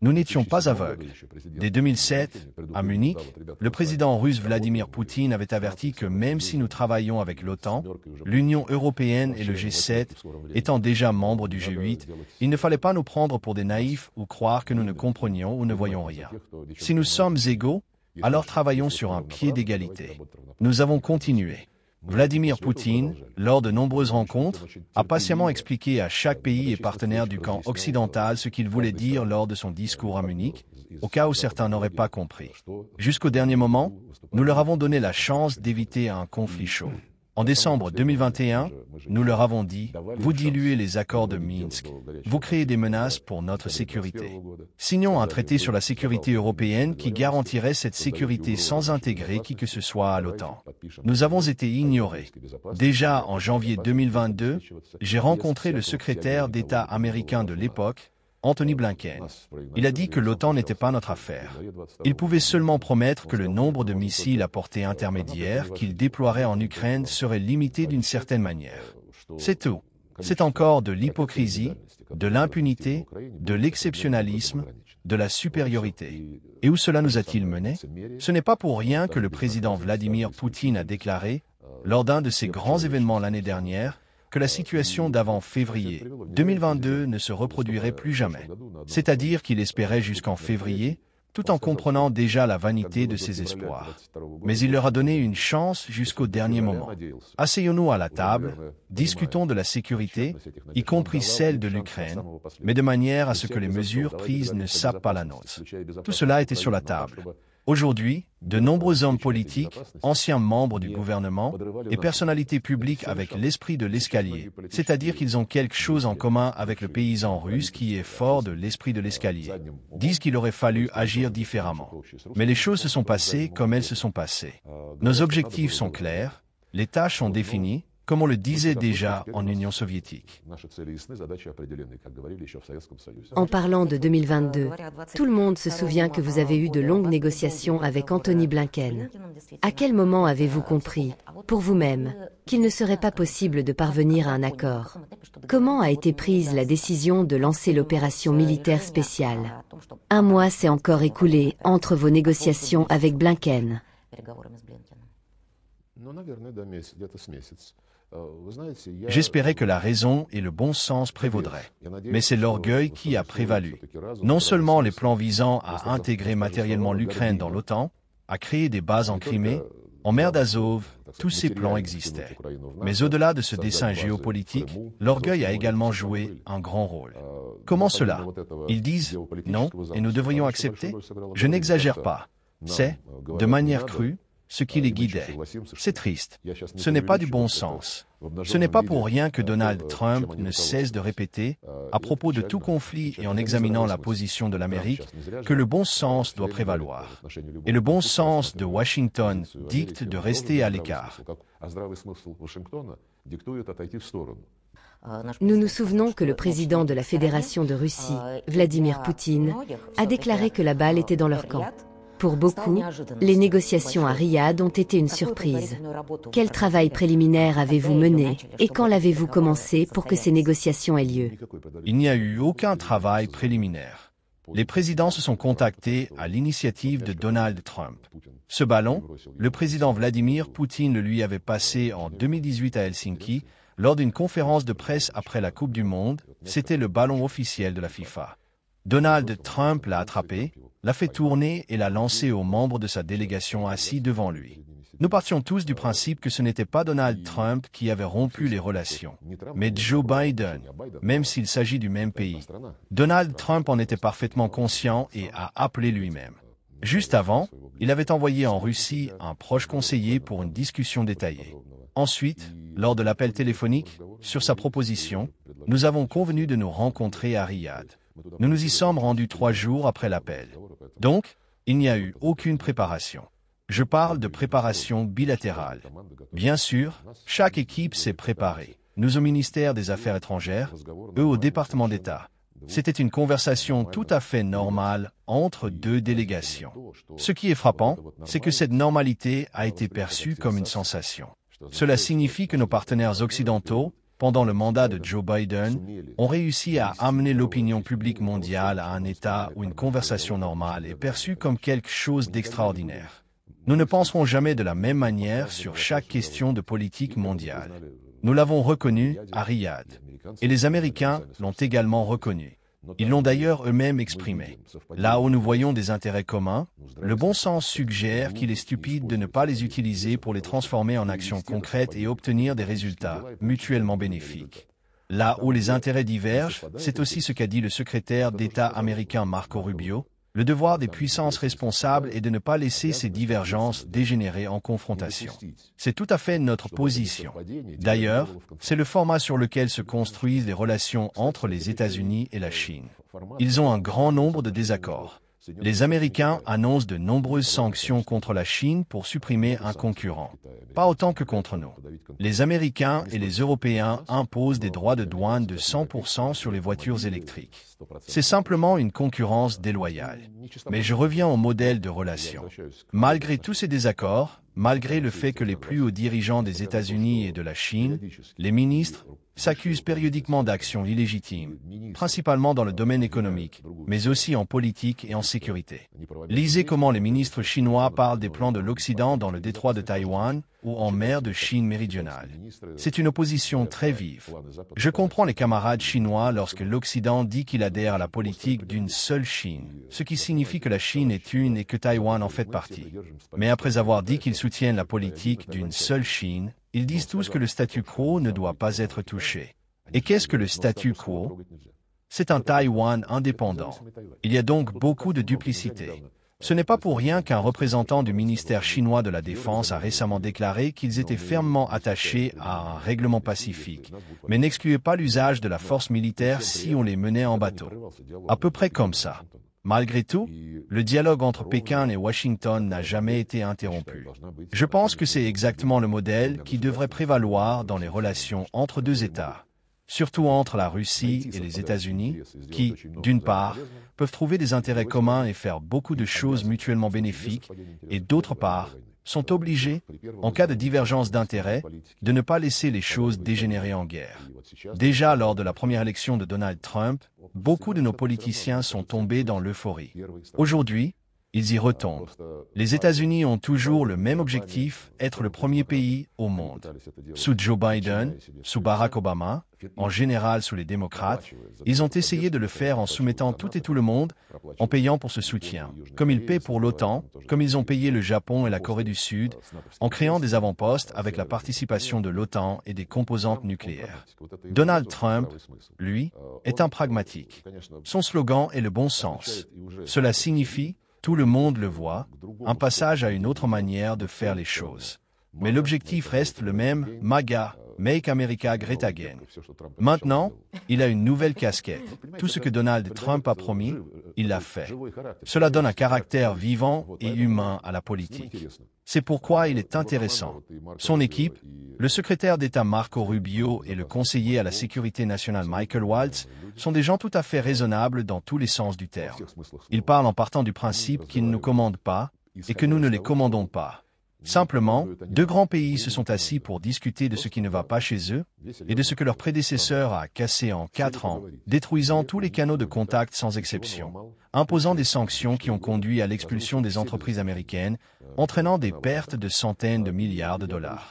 Nous n'étions pas aveugles. Dès 2007, à Munich, le président russe Vladimir Poutine avait averti que même si nous travaillons avec l'OTAN, l'Union européenne et le G7, étant déjà membres du G8, il ne fallait pas nous prendre pour des naïfs ou croire que nous ne comprenions ou ne voyons rien. Si nous sommes égaux, alors travaillons sur un pied d'égalité. Nous avons continué. Vladimir Poutine, lors de nombreuses rencontres, a patiemment expliqué à chaque pays et partenaire du camp occidental ce qu'il voulait dire lors de son discours à Munich, au cas où certains n'auraient pas compris. Jusqu'au dernier moment, nous leur avons donné la chance d'éviter un conflit chaud. En décembre 2021, nous leur avons dit « Vous diluez les accords de Minsk, vous créez des menaces pour notre sécurité. Signons un traité sur la sécurité européenne qui garantirait cette sécurité sans intégrer qui que ce soit à l'OTAN. » Nous avons été ignorés. Déjà en janvier 2022, j'ai rencontré le secrétaire d'État américain de l'époque, Antony Blinken. Il a dit que l'OTAN n'était pas notre affaire. Il pouvait seulement promettre que le nombre de missiles à portée intermédiaire qu'il déploierait en Ukraine serait limité d'une certaine manière. C'est tout. C'est encore de l'hypocrisie, de l'impunité, de l'exceptionnalisme, de la supériorité. Et où cela nous a-t-il menés? Ce n'est pas pour rien que le président Vladimir Poutine a déclaré, lors d'un de ses grands événements l'année dernière, que la situation d'avant février 2022 ne se reproduirait plus jamais. C'est-à-dire qu'il espérait jusqu'en février, tout en comprenant déjà la vanité de ses espoirs. Mais il leur a donné une chance jusqu'au dernier moment. Asseyons-nous à la table, discutons de la sécurité, y compris celle de l'Ukraine, mais de manière à ce que les mesures prises ne sapent pas la nôtre. Tout cela était sur la table. Aujourd'hui, de nombreux hommes politiques, anciens membres du gouvernement et personnalités publiques avec l'esprit de l'escalier, c'est-à-dire qu'ils ont quelque chose en commun avec le paysan russe qui est fort de l'esprit de l'escalier, disent qu'il aurait fallu agir différemment. Mais les choses se sont passées comme elles se sont passées. Nos objectifs sont clairs, les tâches sont définies, comme on le disait déjà en Union soviétique. En parlant de 2022, tout le monde se souvient que vous avez eu de longues négociations avec Antony Blinken. À quel moment avez-vous compris, pour vous-même, qu'il ne serait pas possible de parvenir à un accord? Comment a été prise la décision de lancer l'opération militaire spéciale? Un mois s'est encore écoulé entre vos négociations avec Blinken. J'espérais que la raison et le bon sens prévaudraient. Mais c'est l'orgueil qui a prévalu. Non seulement les plans visant à intégrer matériellement l'Ukraine dans l'OTAN, à créer des bases en Crimée, en mer d'Azov, tous ces plans existaient. Mais au-delà de ce dessein géopolitique, l'orgueil a également joué un grand rôle. Comment cela? Ils disent « non » et nous devrions accepter? Je n'exagère pas. C'est, de manière crue, ce qui les guidait. C'est triste. Ce n'est pas du bon sens. Ce n'est pas pour rien que Donald Trump ne cesse de répéter, à propos de tout conflit et en examinant la position de l'Amérique, que le bon sens doit prévaloir. Et le bon sens de Washington dicte de rester à l'écart. Nous nous souvenons que le président de la Fédération de Russie, Vladimir Poutine, a déclaré que la balle était dans leur camp. Pour beaucoup, les négociations à Riyad ont été une surprise. Quel travail préliminaire avez-vous mené et quand l'avez-vous commencé pour que ces négociations aient lieu? Il n'y a eu aucun travail préliminaire. Les présidents se sont contactés à l'initiative de Donald Trump. Ce ballon, le président Vladimir Poutine le lui avait passé en 2018 à Helsinki, lors d'une conférence de presse après la Coupe du Monde, c'était le ballon officiel de la FIFA. Donald Trump l'a attrapé, l'a fait tourner et l'a lancé aux membres de sa délégation assis devant lui. Nous partions tous du principe que ce n'était pas Donald Trump qui avait rompu les relations, mais Joe Biden, même s'il s'agit du même pays. Donald Trump en était parfaitement conscient et a appelé lui-même. Juste avant, il avait envoyé en Russie un proche conseiller pour une discussion détaillée. Ensuite, lors de l'appel téléphonique, sur sa proposition, nous avons convenu de nous rencontrer à Riyad. Nous nous y sommes rendus 3 jours après l'appel. Donc, il n'y a eu aucune préparation. Je parle de préparation bilatérale. Bien sûr, chaque équipe s'est préparée. Nous au ministère des Affaires étrangères, eux au département d'État. C'était une conversation tout à fait normale entre 2 délégations. Ce qui est frappant, c'est que cette normalité a été perçue comme une sensation. Cela signifie que nos partenaires occidentaux, pendant le mandat de Joe Biden, ont réussi à amener l'opinion publique mondiale à un état où une conversation normale est perçue comme quelque chose d'extraordinaire. Nous ne penserons jamais de la même manière sur chaque question de politique mondiale. Nous l'avons reconnu à Riyad. Et les Américains l'ont également reconnu. Ils l'ont d'ailleurs eux-mêmes exprimé. Là où nous voyons des intérêts communs, le bon sens suggère qu'il est stupide de ne pas les utiliser pour les transformer en actions concrètes et obtenir des résultats mutuellement bénéfiques. Là où les intérêts divergent, c'est aussi ce qu'a dit le secrétaire d'État américain Marco Rubio. Le devoir des puissances responsables est de ne pas laisser ces divergences dégénérer en confrontation. C'est tout à fait notre position. D'ailleurs, c'est le format sur lequel se construisent les relations entre les États-Unis et la Chine. Ils ont un grand nombre de désaccords. Les Américains annoncent de nombreuses sanctions contre la Chine pour supprimer un concurrent. Pas autant que contre nous. Les Américains et les Européens imposent des droits de douane de 100% sur les voitures électriques. C'est simplement une concurrence déloyale. Mais je reviens au modèle de relation. Malgré tous ces désaccords, malgré le fait que les plus hauts dirigeants des États-Unis et de la Chine, les ministres, s'accusent périodiquement d'actions illégitimes, principalement dans le domaine économique, mais aussi en politique et en sécurité. Lisez comment les ministres chinois parlent des plans de l'Occident dans le détroit de Taïwan ou en mer de Chine méridionale. C'est une opposition très vive. Je comprends les camarades chinois lorsque l'Occident dit qu'il adhère à la politique d'une seule Chine, ce qui signifie que la Chine est une et que Taïwan en fait partie. Mais après avoir dit qu'ils soutiennent la politique d'une seule Chine, ils disent tous que le statu quo ne doit pas être touché. Et qu'est-ce que le statu quo? C'est un Taïwan indépendant. Il y a donc beaucoup de duplicité. Ce n'est pas pour rien qu'un représentant du ministère chinois de la Défense a récemment déclaré qu'ils étaient fermement attachés à un règlement pacifique, mais n'excluaient pas l'usage de la force militaire si on les menait en bateau. À peu près comme ça. Malgré tout, le dialogue entre Pékin et Washington n'a jamais été interrompu. Je pense que c'est exactement le modèle qui devrait prévaloir dans les relations entre deux États, surtout entre la Russie et les États-Unis, qui, d'une part, peuvent trouver des intérêts communs et faire beaucoup de choses mutuellement bénéfiques, et d'autre part, sont obligés, en cas de divergence d'intérêts, de ne pas laisser les choses dégénérer en guerre. Déjà lors de la première élection de Donald Trump, beaucoup de nos politiciens sont tombés dans l'euphorie. Aujourd'hui, ils y retombent. Les États-Unis ont toujours le même objectif, être le premier pays au monde. Sous Joe Biden, sous Barack Obama, en général sous les démocrates, ils ont essayé de le faire en soumettant tout et tout le monde, en payant pour ce soutien, comme ils paient pour l'OTAN, comme ils ont payé le Japon et la Corée du Sud, en créant des avant-postes avec la participation de l'OTAN et des composantes nucléaires. Donald Trump, lui, est un pragmatique. Son slogan est le bon sens. Cela signifie, tout le monde le voit, un passage à une autre manière de faire les choses. Mais l'objectif reste le même, MAGA, Make America Great Again. Maintenant, il a une nouvelle casquette. Tout ce que Donald Trump a promis, il l'a fait. Cela donne un caractère vivant et humain à la politique. C'est pourquoi il est intéressant. Son équipe, le secrétaire d'État Marco Rubio et le conseiller à la sécurité nationale Michael Waltz, sont des gens tout à fait raisonnables dans tous les sens du terme. Ils parlent en partant du principe qu'ils ne nous commandent pas et que nous ne les commandons pas. Simplement, deux grands pays se sont assis pour discuter de ce qui ne va pas chez eux et de ce que leur prédécesseur a cassé en 4 ans, détruisant tous les canaux de contact sans exception, imposant des sanctions qui ont conduit à l'expulsion des entreprises américaines, entraînant des pertes de centaines de milliards de dollars.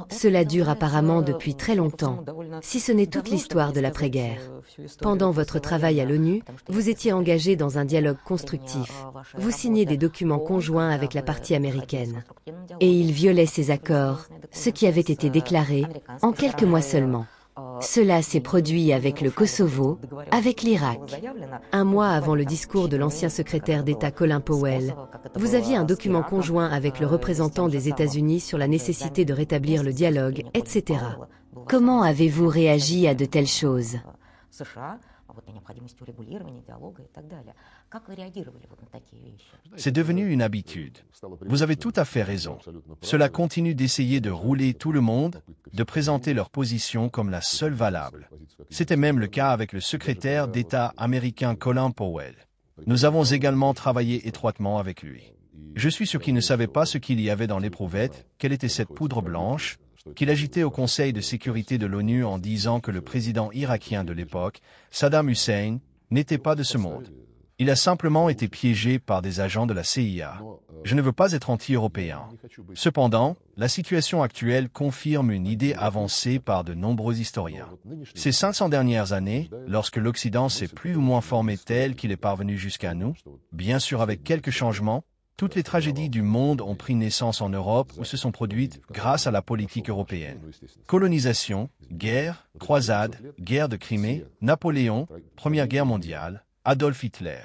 Cela dure apparemment depuis très longtemps, si ce n'est toute l'histoire de l'après-guerre. Pendant votre travail à l'ONU, vous étiez engagé dans un dialogue constructif. Vous signez des documents conjoints avec la partie américaine. Et ils violaient ces accords, ce qui avait été déclaré, en quelques mois seulement. Cela s'est produit avec le Kosovo, avec l'Irak. Un mois avant le discours de l'ancien secrétaire d'État Colin Powell, vous aviez un document conjoint avec le représentant des États-Unis sur la nécessité de rétablir le dialogue, etc. Comment avez-vous réagi à de telles choses? C'est devenu une habitude. Vous avez tout à fait raison. Cela continue d'essayer de rouler tout le monde, de présenter leur position comme la seule valable. C'était même le cas avec le secrétaire d'État américain Colin Powell. Nous avons également travaillé étroitement avec lui. Je suis sûr qu'il ne savait pas ce qu'il y avait dans l'éprouvette, quelle était cette poudre blanche, qu'il agitait au Conseil de sécurité de l'ONU en disant que le président irakien de l'époque, Saddam Hussein, n'était pas de ce monde. Il a simplement été piégé par des agents de la CIA. Je ne veux pas être anti-européen. Cependant, la situation actuelle confirme une idée avancée par de nombreux historiens. Ces 500 dernières années, lorsque l'Occident s'est plus ou moins formé tel qu'il est parvenu jusqu'à nous, bien sûr avec quelques changements, toutes les tragédies du monde ont pris naissance en Europe ou se sont produites grâce à la politique européenne. Colonisation, guerre, croisade, guerre de Crimée, Napoléon, Première Guerre mondiale, Adolf Hitler.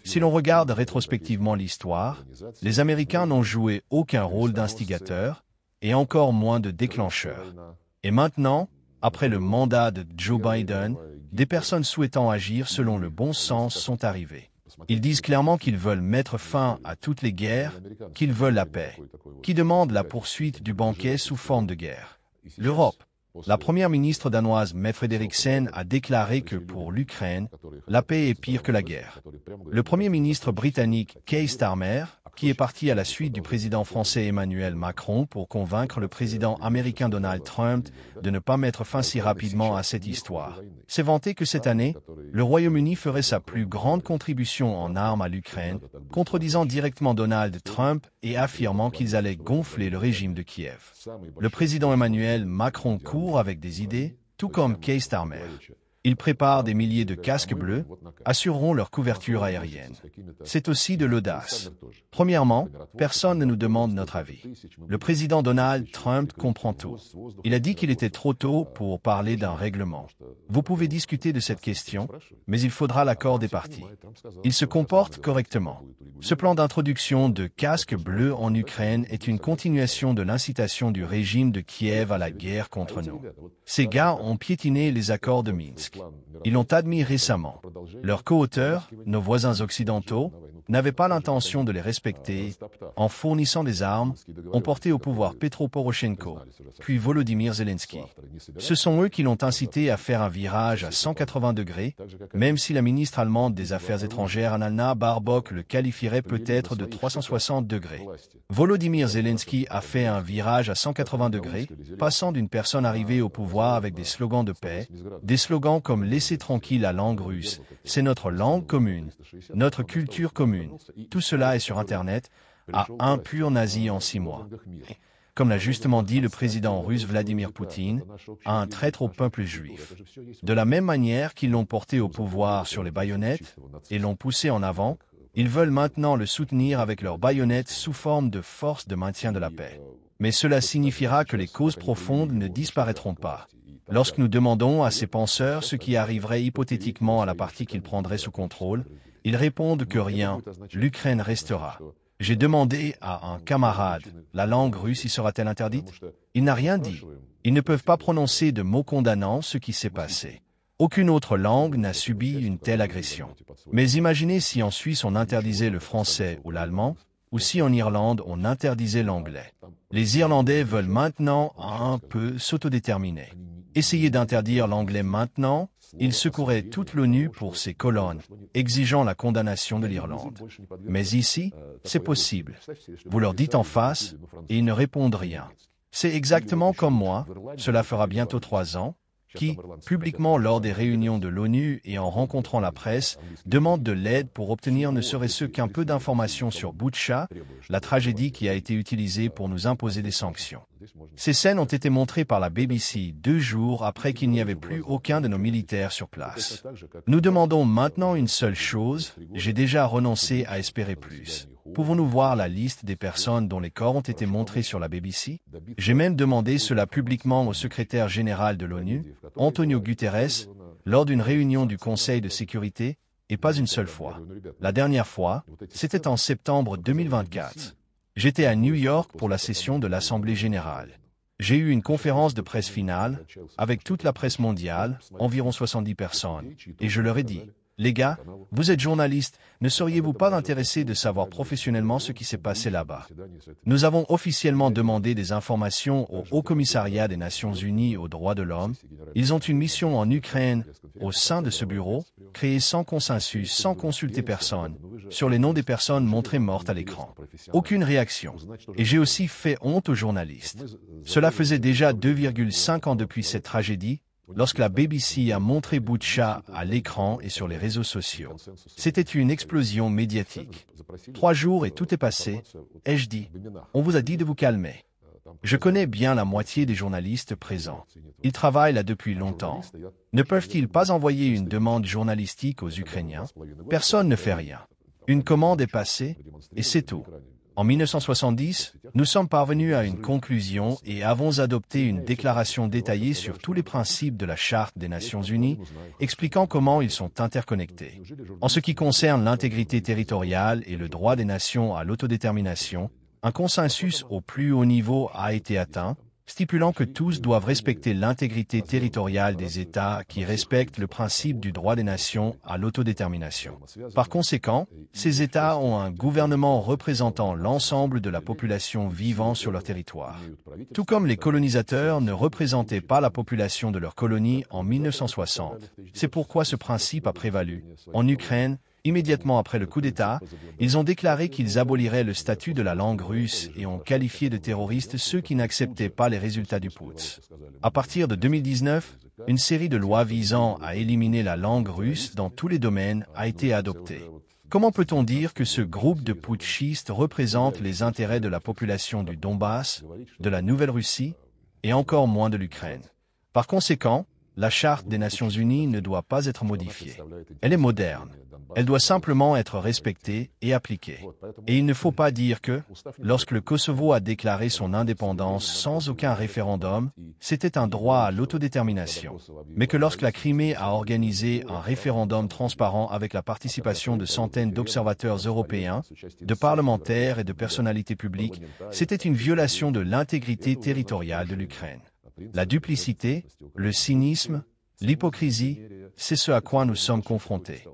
Si l'on regarde rétrospectivement l'histoire, les Américains n'ont joué aucun rôle d'instigateur et encore moins de déclencheur. Et maintenant, après le mandat de Joe Biden, des personnes souhaitant agir selon le bon sens sont arrivées. Ils disent clairement qu'ils veulent mettre fin à toutes les guerres, qu'ils veulent la paix, qui demandent la poursuite du banquet sous forme de guerre. L'Europe. La première ministre danoise Mette Frederiksen a déclaré que pour l'Ukraine, la paix est pire que la guerre. Le premier ministre britannique Keir Starmer, qui est parti à la suite du président français Emmanuel Macron pour convaincre le président américain Donald Trump de ne pas mettre fin si rapidement à cette histoire, s'est vanté que cette année, le Royaume-Uni ferait sa plus grande contribution en armes à l'Ukraine, contredisant directement Donald Trump et affirmant qu'ils allaient gonfler le régime de Kiev. Le président Emmanuel Macron court avec des idées, tout comme Keir Starmer. Ils préparent des milliers de casques bleus, assureront leur couverture aérienne. C'est aussi de l'audace. Premièrement, personne ne nous demande notre avis. Le président Donald Trump comprend tout. Il a dit qu'il était trop tôt pour parler d'un règlement. Vous pouvez discuter de cette question, mais il faudra l'accord des partis. Il se comporte correctement. Ce plan d'introduction de casques bleus en Ukraine est une continuation de l'incitation du régime de Kiev à la guerre contre nous. Ces gars ont piétiné les accords de Minsk. Ils l'ont admis récemment. Leurs co-auteurs, nos voisins occidentaux, n'avaient pas l'intention de les respecter. En fournissant des armes, ont porté au pouvoir Petro Poroshenko, puis Volodymyr Zelensky. Ce sont eux qui l'ont incité à faire un virage à 180 degrés, même si la ministre allemande des Affaires étrangères Annalena Baerbock le qualifierait peut-être de 360 degrés. Volodymyr Zelensky a fait un virage à 180 degrés, passant d'une personne arrivée au pouvoir avec des slogans de paix, des slogans comme « Laissez tranquille la langue russe », « C'est notre langue commune »,« Notre culture commune », tout cela est sur Internet, à un pur nazi en 6 mois. Comme l'a justement dit le président russe Vladimir Poutine, à un traître au peuple juif. De la même manière qu'ils l'ont porté au pouvoir sur les baïonnettes et l'ont poussé en avant, ils veulent maintenant le soutenir avec leurs baïonnettes sous forme de force de maintien de la paix. Mais cela signifiera que les causes profondes ne disparaîtront pas. Lorsque nous demandons à ces penseurs ce qui arriverait hypothétiquement à la partie qu'ils prendraient sous contrôle, ils répondent que rien, l'Ukraine restera. J'ai demandé à un camarade, la langue russe y sera-t-elle interdite? Il n'a rien dit. Ils ne peuvent pas prononcer de mots condamnant ce qui s'est passé. Aucune autre langue n'a subi une telle agression. Mais imaginez si en Suisse on interdisait le français ou l'allemand, ou si en Irlande on interdisait l'anglais. Les Irlandais veulent maintenant un peu s'autodéterminer. Essayer d'interdire l'anglais maintenant, ils secouraient toute l'ONU pour ces colonnes, exigeant la condamnation de l'Irlande. Mais ici, c'est possible. Vous leur dites en face, et ils ne répondent rien. C'est exactement comme moi, cela fera bientôt 3 ans, qui, publiquement lors des réunions de l'ONU et en rencontrant la presse, demande de l'aide pour obtenir ne serait-ce qu'un peu d'informations sur Boutcha, la tragédie qui a été utilisée pour nous imposer des sanctions. Ces scènes ont été montrées par la BBC 2 jours après qu'il n'y avait plus aucun de nos militaires sur place. Nous demandons maintenant une seule chose, j'ai déjà renoncé à espérer plus. Pouvons-nous voir la liste des personnes dont les corps ont été montrés sur la BBC? J'ai même demandé cela publiquement au secrétaire général de l'ONU, Antonio Guterres, lors d'une réunion du Conseil de sécurité, et pas une seule fois. La dernière fois, c'était en septembre 2024. J'étais à New York pour la session de l'Assemblée générale. J'ai eu une conférence de presse finale, avec toute la presse mondiale, environ 70 personnes, et je leur ai dit, les gars, vous êtes journalistes, ne seriez-vous pas intéressés de savoir professionnellement ce qui s'est passé là-bas? Nous avons officiellement demandé des informations au Haut-Commissariat des Nations Unies aux droits de l'homme. Ils ont une mission en Ukraine, au sein de ce bureau, créé sans consensus, sans consulter personne. sur les noms des personnes montrées mortes à l'écran. Aucune réaction. Et j'ai aussi fait honte aux journalistes. Cela faisait déjà 2,5 ans depuis cette tragédie, lorsque la BBC a montré Boutcha à l'écran et sur les réseaux sociaux. C'était une explosion médiatique. 3 jours et tout est passé, ai-je dit. On vous a dit de vous calmer. Je connais bien la moitié des journalistes présents. Ils travaillent là depuis longtemps. Ne peuvent-ils pas envoyer une demande journalistique aux Ukrainiens? Personne ne fait rien. Une commande est passée, et c'est tout. En 1970, nous sommes parvenus à une conclusion et avons adopté une déclaration détaillée sur tous les principes de la Charte des Nations Unies, expliquant comment ils sont interconnectés. En ce qui concerne l'intégrité territoriale et le droit des nations à l'autodétermination, un consensus au plus haut niveau a été atteint, stipulant que tous doivent respecter l'intégrité territoriale des États qui respectent le principe du droit des nations à l'autodétermination. Par conséquent, ces États ont un gouvernement représentant l'ensemble de la population vivant sur leur territoire. Tout comme les colonisateurs ne représentaient pas la population de leur colonie en 1960. C'est pourquoi ce principe a prévalu. En Ukraine, immédiatement après le coup d'État, ils ont déclaré qu'ils aboliraient le statut de la langue russe et ont qualifié de terroristes ceux qui n'acceptaient pas les résultats du putsch. À partir de 2019, une série de lois visant à éliminer la langue russe dans tous les domaines a été adoptée. Comment peut-on dire que ce groupe de putschistes représente les intérêts de la population du Donbass, de la Nouvelle-Russie et encore moins de l'Ukraine? Par conséquent, la Charte des Nations Unies ne doit pas être modifiée. Elle est moderne. Elle doit simplement être respectée et appliquée. Et il ne faut pas dire que, lorsque le Kosovo a déclaré son indépendance sans aucun référendum, c'était un droit à l'autodétermination. Mais que lorsque la Crimée a organisé un référendum transparent avec la participation de centaines d'observateurs européens, de parlementaires et de personnalités publiques, c'était une violation de l'intégrité territoriale de l'Ukraine. La duplicité, le cynisme, l'hypocrisie, c'est ce à quoi nous sommes confrontés.